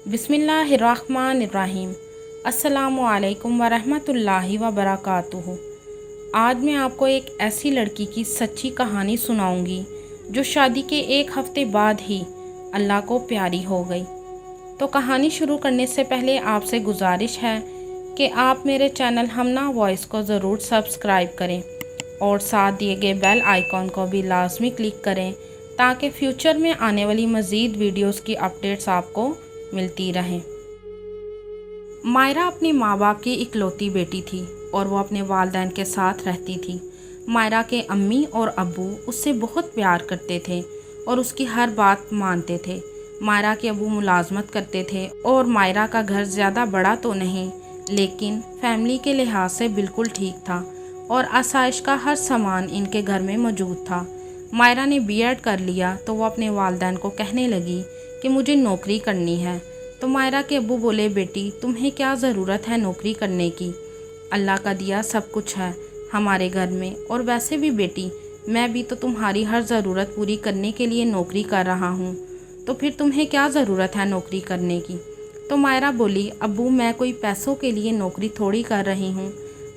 बिस्मिल्लाहिर्रहमानिर्रहीम। अस्सलामुअलैकुम वरहमतुल्लाहि वबरकातुहू। आज मैं आपको एक ऐसी लड़की की सच्ची कहानी सुनाऊंगी जो शादी के एक हफ्ते बाद ही अल्लाह को प्यारी हो गई। तो कहानी शुरू करने से पहले आपसे गुजारिश है कि आप मेरे चैनल हमना वॉइस को ज़रूर सब्सक्राइब करें और साथ दिए गए बेल आइकॉन को भी लाजमी क्लिक करें ताकि फ्यूचर में आने वाली मज़ीद वीडियोस की अपडेट्स आपको मिलती रहें। मायरा अपने माँ बाप की इकलौती बेटी थी और वो अपने वालिदैन के साथ रहती थी। मायरा के अम्मी और अब्बू उससे बहुत प्यार करते थे और उसकी हर बात मानते थे। मायरा के अब्बू मुलाजमत करते थे और मायरा का घर ज़्यादा बड़ा तो नहीं लेकिन फैमिली के लिहाज से बिल्कुल ठीक था और आसाइश का हर सामान इनके घर में मौजूद था। मायरा ने बीएड कर लिया तो वो अपने वालिदैन को कहने लगी कि मुझे नौकरी करनी है। तो मायरा के अब्बू बोले, बेटी तुम्हें क्या ज़रूरत है नौकरी करने की, अल्लाह का दिया सब कुछ है हमारे घर में, और वैसे भी बेटी मैं भी तो तुम्हारी हर ज़रूरत पूरी करने के लिए नौकरी कर रहा हूँ, तो फिर तुम्हें क्या ज़रूरत है नौकरी करने की। तो मायरा बोली, अब्बू मैं कोई पैसों के लिए नौकरी थोड़ी कर रही हूँ,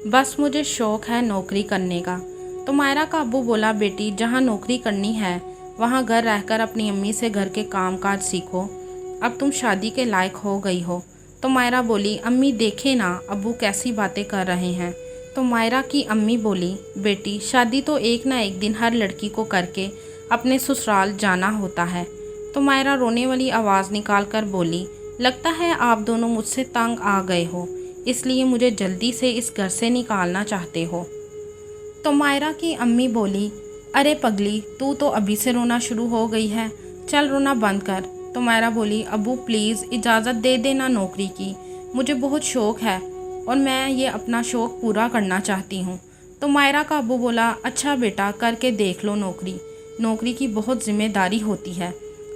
बस मुझे शौक़ है नौकरी करने का। तो मायरा का अब्बू बोला, बेटी जहाँ नौकरी करनी है वहाँ घर रहकर अपनी अम्मी से घर के काम काज सीखो, अब तुम शादी के लायक हो गई हो। तो मायरा बोली, अम्मी देखे ना अब्बू कैसी बातें कर रहे हैं। तो मायरा की अम्मी बोली, बेटी शादी तो एक ना एक दिन हर लड़की को करके अपने ससुराल जाना होता है। तो मायरा रोने वाली आवाज़ निकाल कर बोली, लगता है आप दोनों मुझसे तंग आ गए हो, इसलिए मुझे जल्दी से इस घर से निकालना चाहते हो। तो मायरा की अम्मी बोली, अरे पगली तू तो अभी से रोना शुरू हो गई है, चल रोना बंद कर। तो मायरा बोली, अब्बू प्लीज़ इजाज़त दे देना नौकरी की, मुझे बहुत शौक़ है और मैं ये अपना शौक़ पूरा करना चाहती हूँ। तो मायरा का अब्बू बोला, अच्छा बेटा करके देख लो नौकरी की बहुत ज़िम्मेदारी होती है।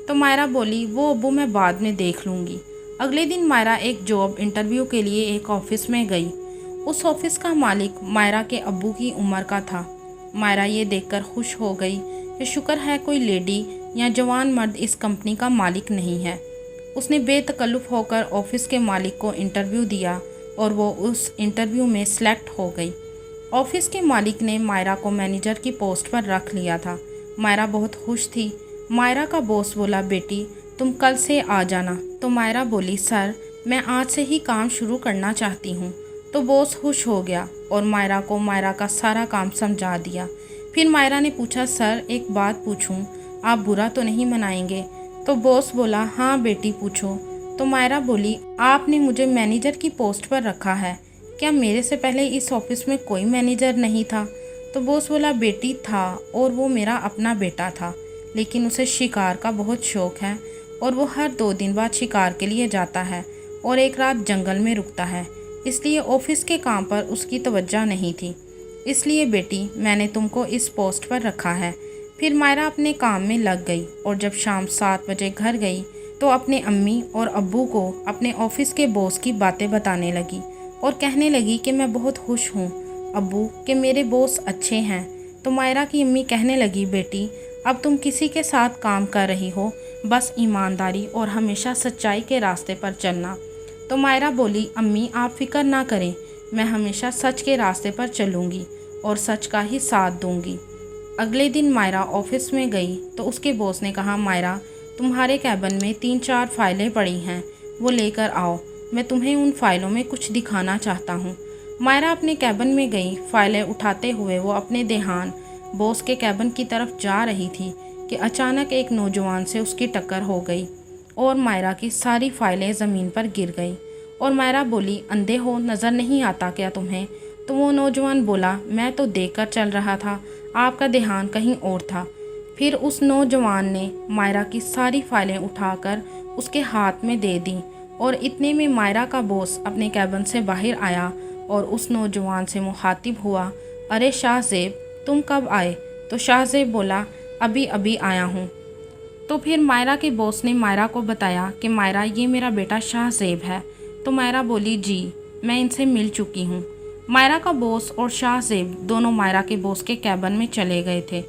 तो मायरा बोली, वो अब्बू मैं बाद में देख लूँगी। अगले दिन मायरा एक जॉब इंटरव्यू के लिए एक ऑफ़िस में गई। उस ऑफ़िस का मालिक मायरा के अब्बू की उम्र का था। मायरा ये देखकर खुश हो गई कि शुक्र है कोई लेडी या जवान मर्द इस कंपनी का मालिक नहीं है। उसने बेतकल्लुफ़ होकर ऑफिस के मालिक को इंटरव्यू दिया और वो उस इंटरव्यू में सेलेक्ट हो गई। ऑफिस के मालिक ने मायरा को मैनेजर की पोस्ट पर रख लिया था। मायरा बहुत खुश थी। मायरा का बॉस बोला, बेटी तुम कल से आ जाना। तो मायरा बोली, सर मैं आज से ही काम शुरू करना चाहती हूँ। तो बॉस खुश हो गया और मायरा को मायरा का सारा काम समझा दिया। फिर मायरा ने पूछा, सर एक बात पूछूं, आप बुरा तो नहीं मनाएंगे। तो बॉस बोला, हाँ बेटी पूछो। तो मायरा बोली, आपने मुझे मैनेजर की पोस्ट पर रखा है, क्या मेरे से पहले इस ऑफिस में कोई मैनेजर नहीं था। तो बॉस बोला, बेटी था और वो मेरा अपना बेटा था, लेकिन उसे शिकार का बहुत शौक़ है और वो हर 2 दिन बाद शिकार के लिए जाता है और एक रात जंगल में रुकता है, इसलिए ऑफिस के काम पर उसकी तवज्जो नहीं थी, इसलिए बेटी मैंने तुमको इस पोस्ट पर रखा है। फिर मायरा अपने काम में लग गई और जब शाम 7 बजे घर गई तो अपने अम्मी और अब्बू को अपने ऑफिस के बॉस की बातें बताने लगी और कहने लगी कि मैं बहुत खुश हूँ अब्बू कि मेरे बॉस अच्छे हैं। तो मायरा की अम्मी कहने लगी, बेटी अब तुम किसी के साथ काम कर रही हो, बस ईमानदारी और हमेशा सच्चाई के रास्ते पर चलना। तो मायरा बोली, अम्मी आप फिक्र ना करें, मैं हमेशा सच के रास्ते पर चलूँगी और सच का ही साथ दूँगी। अगले दिन मायरा ऑफिस में गई तो उसके बॉस ने कहा, मायरा तुम्हारे कैबिन में 3-4 फाइलें पड़ी हैं, वो लेकर आओ, मैं तुम्हें उन फाइलों में कुछ दिखाना चाहता हूँ। मायरा अपने कैबिन में गई। फाइलें उठाते हुए वो अपने ध्यान बॉस के कैबिन की तरफ जा रही थी कि अचानक एक नौजवान से उसकी टक्कर हो गई और मायरा की सारी फाइलें ज़मीन पर गिर गई। और मायरा बोली, अंधे हो नज़र नहीं आता क्या तुम्हें। तो वो नौजवान बोला, मैं तो देखकर चल रहा था, आपका ध्यान कहीं और था। फिर उस नौजवान ने मायरा की सारी फाइलें उठाकर उसके हाथ में दे दी और इतने में मायरा का बॉस अपने कैबिन से बाहर आया और उस नौजवान से मुखातिब हुआ, अरे शाहज़ेब तुम कब आए। तो शाहज़ेब बोला, अभी अभी आया हूँ। तो फिर मायरा के बॉस ने मायरा को बताया कि मायरा ये मेरा बेटा शाहज़ेब है। तो मायरा बोली, जी मैं इनसे मिल चुकी हूँ। मायरा का बॉस और शाहज़ेब दोनों मायरा के बॉस के कैबिन में चले गए थे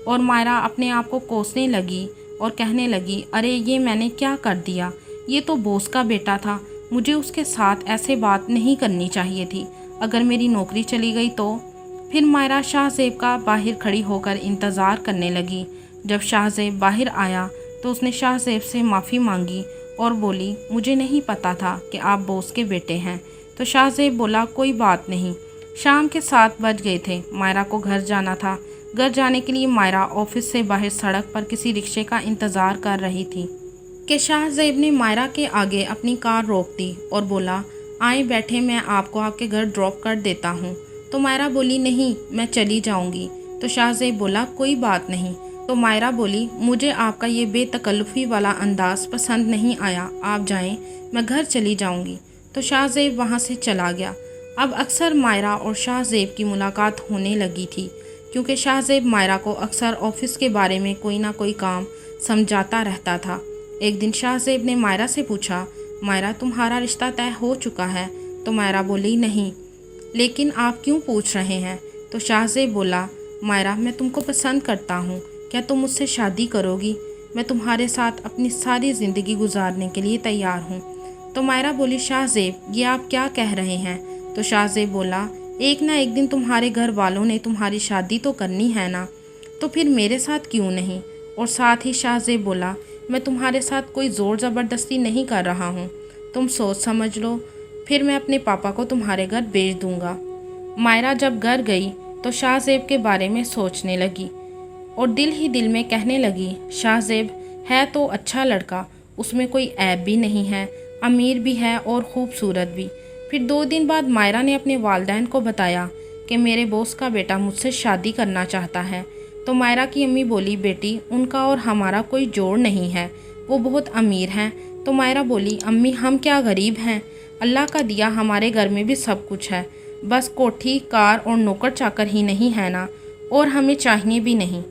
और मायरा अपने आप को कोसने लगी और कहने लगी, अरे ये मैंने क्या कर दिया, ये तो बॉस का बेटा था, मुझे उसके साथ ऐसे बात नहीं करनी चाहिए थी। अगर मेरी नौकरी चली गई तो। फिर मायरा शाहज़ेब का बाहर खड़ी होकर इंतज़ार करने लगी। जब शाहज़ेब बाहर आया तो उसने शाहज़ेब से माफ़ी मांगी और बोली, मुझे नहीं पता था कि आप बॉस के बेटे हैं। तो शाहज़ेब बोला, कोई बात नहीं। शाम के 7 बज गए थे। मायरा को घर जाना था। घर जाने के लिए मायरा ऑफिस से बाहर सड़क पर किसी रिक्शे का इंतज़ार कर रही थी कि शाहज़ेब ने मायरा के आगे अपनी कार रोक दी और बोला, आए बैठे, मैं आपको आपके घर ड्रॉप कर देता हूँ। तो मायरा बोली, नहीं, मैं चली जाऊँगी। तो शाहज़ेब बोला, कोई बात नहीं। तो मायरा बोली, मुझे आपका ये बेतकल्लुफ़ी वाला अंदाज़ पसंद नहीं आया, आप जाएं, मैं घर चली जाऊँगी। तो शाहज़ेब वहाँ से चला गया। अब अक्सर मायरा और शाहज़ेब की मुलाकात होने लगी थी, क्योंकि शाहज़ेब मायरा को अक्सर ऑफिस के बारे में कोई ना कोई काम समझाता रहता था। एक दिन शाहज़ेब ने मायरा से पूछा, मायरा, तुम्हारा रिश्ता तय हो चुका है? तो मायरा बोली, नहीं। लेकिन आप क्यों पूछ रहे हैं? तो शाहज़ेब बोला, मायरा, मैं तुमको पसंद करता हूँ, क्या तुम मुझसे शादी करोगी? मैं तुम्हारे साथ अपनी सारी ज़िंदगी गुजारने के लिए तैयार हूँ। तो मायरा बोली, शाहज़ेब, ये आप क्या कह रहे हैं? तो शाहज़ेब बोला, एक ना एक दिन तुम्हारे घर वालों ने तुम्हारी शादी तो करनी है ना, तो फिर मेरे साथ क्यों नहीं? और साथ ही शाहज़ेब बोला, मैं तुम्हारे साथ कोई ज़ोर ज़बरदस्ती नहीं कर रहा हूँ, तुम सोच समझ लो, फिर मैं अपने पापा को तुम्हारे घर भेज दूँगा। मायरा जब घर गई तो शाहज़ेब के बारे में सोचने लगी और दिल ही दिल में कहने लगी, शाहज़ेब है तो अच्छा लड़का, उसमें कोई ऐब भी नहीं है, अमीर भी है और ख़ूबसूरत भी। फिर 2 दिन बाद मायरा ने अपने वालिदैन को बताया कि मेरे बॉस का बेटा मुझसे शादी करना चाहता है। तो मायरा की अम्मी बोली, बेटी, उनका और हमारा कोई जोड़ नहीं है, वो बहुत अमीर हैं। तो मायरा बोली, अम्मी, हम क्या गरीब हैं? अल्लाह का दिया हमारे घर में भी सब कुछ है, बस कोठी, कार और नौकर चाकर ही नहीं है ना, और हमें चाहिए भी नहीं।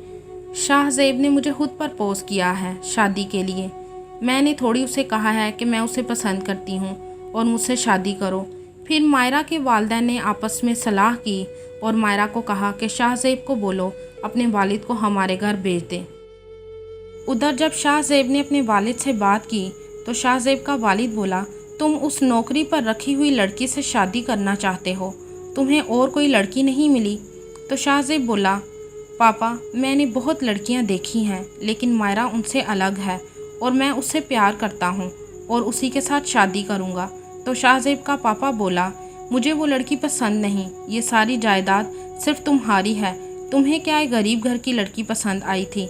शाहज़ेब ने मुझे खुद प्रपोज़ किया है शादी के लिए। मैंने थोड़ी उसे कहा है कि मैं उसे पसंद करती हूँ और मुझसे शादी करो। फिर मायरा के वालिदैन ने आपस में सलाह की और मायरा को कहा कि शाहज़ेब को बोलो अपने वालिद को हमारे घर भेज दे। उधर जब शाहज़ेब ने अपने वालिद से बात की तो शाहज़ेब का वालिद बोला, तुम उस नौकरी पर रखी हुई लड़की से शादी करना चाहते हो, तुम्हें और कोई लड़की नहीं मिली? तो शाहज़ेब बोला, पापा, मैंने बहुत लड़कियां देखी हैं, लेकिन मायरा उनसे अलग है और मैं उससे प्यार करता हूँ और उसी के साथ शादी करूँगा। तो शाहज़ेब का पापा बोला, मुझे वो लड़की पसंद नहीं, ये सारी जायदाद सिर्फ तुम्हारी है, तुम्हें क्या एक गरीब घर की लड़की पसंद आई थी?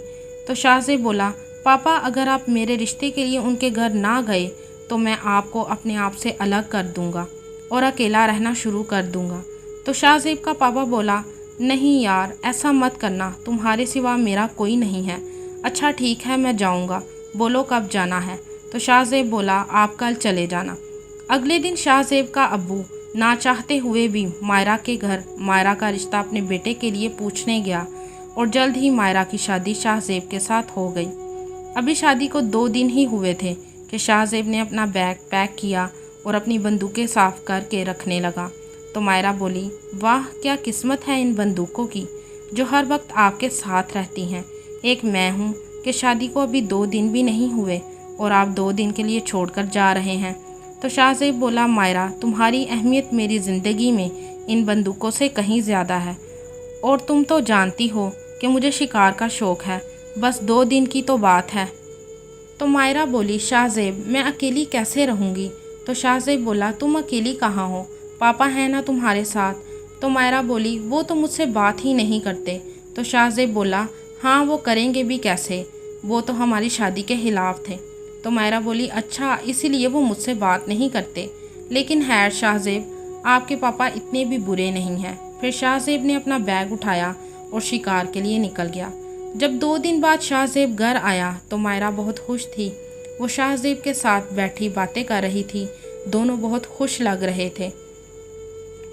तो शाहज़ेब बोला, पापा, अगर आप मेरे रिश्ते के लिए उनके घर ना गए तो मैं आपको अपने आप से अलग कर दूंगा और अकेला रहना शुरू कर दूंगा। तो शाहज़ेब का पापा बोला, नहीं यार, ऐसा मत करना, तुम्हारे सिवा मेरा कोई नहीं है। अच्छा ठीक है, मैं जाऊंगा, बोलो कब जाना है? तो शाहज़ेब बोला, आप कल चले जाना। अगले दिन शाहज़ेब का अब्बू ना चाहते हुए भी मायरा के घर मायरा का रिश्ता अपने बेटे के लिए पूछने गया और जल्द ही मायरा की शादी शाहज़ेब के साथ हो गई। अभी शादी को 2 दिन ही हुए थे कि शाहज़ेब ने अपना बैग पैक किया और अपनी बंदूकें साफ़ करके रखने लगा। तो मायरा बोली, वाह, क्या किस्मत है इन बंदूकों की जो हर वक्त आपके साथ रहती हैं। एक मैं हूँ कि शादी को अभी 2 दिन भी नहीं हुए और आप 2 दिन के लिए छोड़कर जा रहे हैं। तो शाहज़ेब बोला, मायरा, तुम्हारी अहमियत मेरी ज़िंदगी में इन बंदूकों से कहीं ज़्यादा है और तुम तो जानती हो कि मुझे शिकार का शौक़ है, बस 2 दिन की तो बात है। तो मायरा बोली, शाहज़ेब, मैं अकेली कैसे रहूँगी? तो शाहज़ेब बोला, तुम अकेली कहाँ हो, पापा हैं ना तुम्हारे साथ? तो मायरा बोली, वो तो मुझसे बात ही नहीं करते। तो शाहज़ेब बोला, हाँ, वो करेंगे भी कैसे, वो तो हमारी शादी के खिलाफ़ थे। तो मायरा बोली, अच्छा, इसीलिए वो मुझसे बात नहीं करते। लेकिन खैर शाहज़ेब, आपके पापा इतने भी बुरे नहीं हैं। फिर शाहज़ेब ने अपना बैग उठाया और शिकार के लिए निकल गया। जब 2 दिन बाद शाहज़ेब घर आया तो मायरा बहुत खुश थी। वो शाहज़ेब के साथ बैठी बातें कर रही थी, दोनों बहुत खुश लग रहे थे।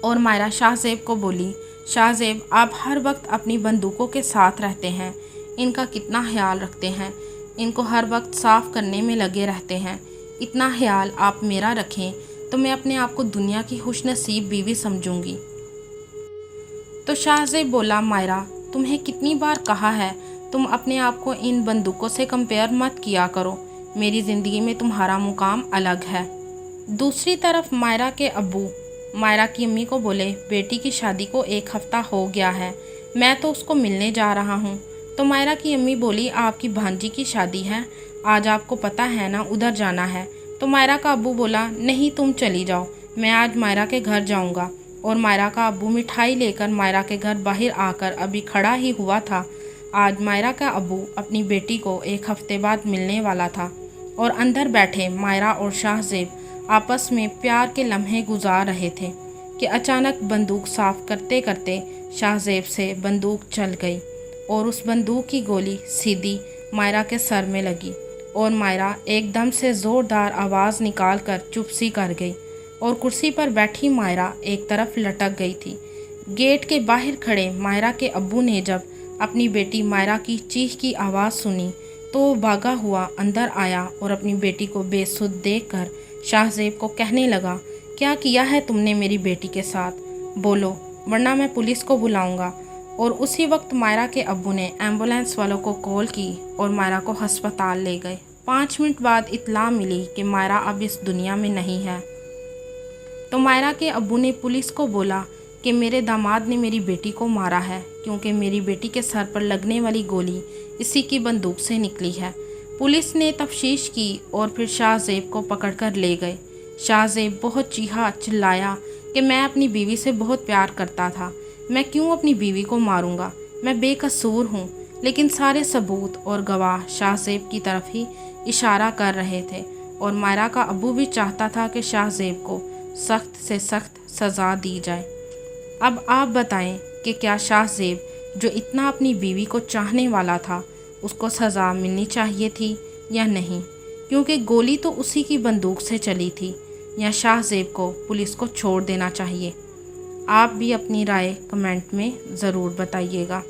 और मायरा शाहज़ेब को बोली, शाहज़ेब, आप हर वक्त अपनी बंदूकों के साथ रहते हैं, इनका कितना ख्याल रखते हैं, इनको हर वक्त साफ़ करने में लगे रहते हैं। इतना ख्याल आप मेरा रखें तो मैं अपने आप को दुनिया की खुशनसीब बीवी समझूंगी। तो शाहज़ेब बोला, मायरा, तुम्हें कितनी बार कहा है तुम अपने आप को इन बंदूकों से कंपेयर मत किया करो, मेरी ज़िंदगी में तुम्हारा मुकाम अलग है। दूसरी तरफ मायरा के अब्बू मायरा की अम्मी को बोले, बेटी की शादी को 1 हफ्ता हो गया है, मैं तो उसको मिलने जा रहा हूँ। तो मायरा की अम्मी बोली, आपकी भांजी की शादी है, आज आपको पता है ना उधर जाना है। तो मायरा का अब्बू बोला, नहीं तुम चली जाओ, मैं आज मायरा के घर जाऊँगा। और मायरा का अब्बू मिठाई लेकर मायरा के घर बाहर आकर अभी खड़ा ही हुआ था। आज मायरा का अब्बू अपनी बेटी को 1 हफ्ते बाद मिलने वाला था और अंदर बैठे मायरा और शाहज़ेब आपस में प्यार के लम्हे गुजार रहे थे कि अचानक बंदूक साफ करते करते शाहज़ेब से बंदूक चल गई और उस बंदूक की गोली सीधी मायरा के सर में लगी और मायरा एकदम से ज़ोरदार आवाज़ निकाल कर चुप सी कर गई और कुर्सी पर बैठी मायरा एक तरफ लटक गई थी। गेट के बाहर खड़े मायरा के अब्बू ने जब अपनी बेटी मायरा की चीख की आवाज़ सुनी तो वो भागा हुआ अंदर आया और अपनी बेटी को बेसुध देखकर शाहज़ेब को कहने लगा, क्या किया है तुमने मेरी बेटी के साथ? बोलो, वरना मैं पुलिस को बुलाऊंगा। और उसी वक्त मायरा के अब्बू ने एम्बुलेंस वालों को कॉल की और मायरा को अस्पताल ले गए। 5 मिनट बाद इत्तला मिली कि मायरा अब इस दुनिया में नहीं है। तो मायरा के अब्बू ने पुलिस को बोला कि मेरे दामाद ने मेरी बेटी को मारा है क्योंकि मेरी बेटी के सर पर लगने वाली गोली इसी की बंदूक से निकली है। पुलिस ने तफ्तीश की और फिर शाहज़ेब को पकड़कर ले गए। शाहज़ेब बहुत चीखा चिल्लाया कि मैं अपनी बीवी से बहुत प्यार करता था, मैं क्यों अपनी बीवी को मारूंगा, मैं बेकसूर हूँ। लेकिन सारे सबूत और गवाह शाहज़ेब की तरफ ही इशारा कर रहे थे और मायरा का अब्बू भी चाहता था कि शाहज़ेब को सख्त से सख्त सज़ा दी जाए। अब आप बताएं कि क्या शाहज़ेब जो इतना अपनी बीवी को चाहने वाला था उसको सज़ा मिलनी चाहिए थी या नहीं, क्योंकि गोली तो उसी की बंदूक से चली थी, या शाहज़ेब को पुलिस को छोड़ देना चाहिए। आप भी अपनी राय कमेंट में ज़रूर बताइएगा।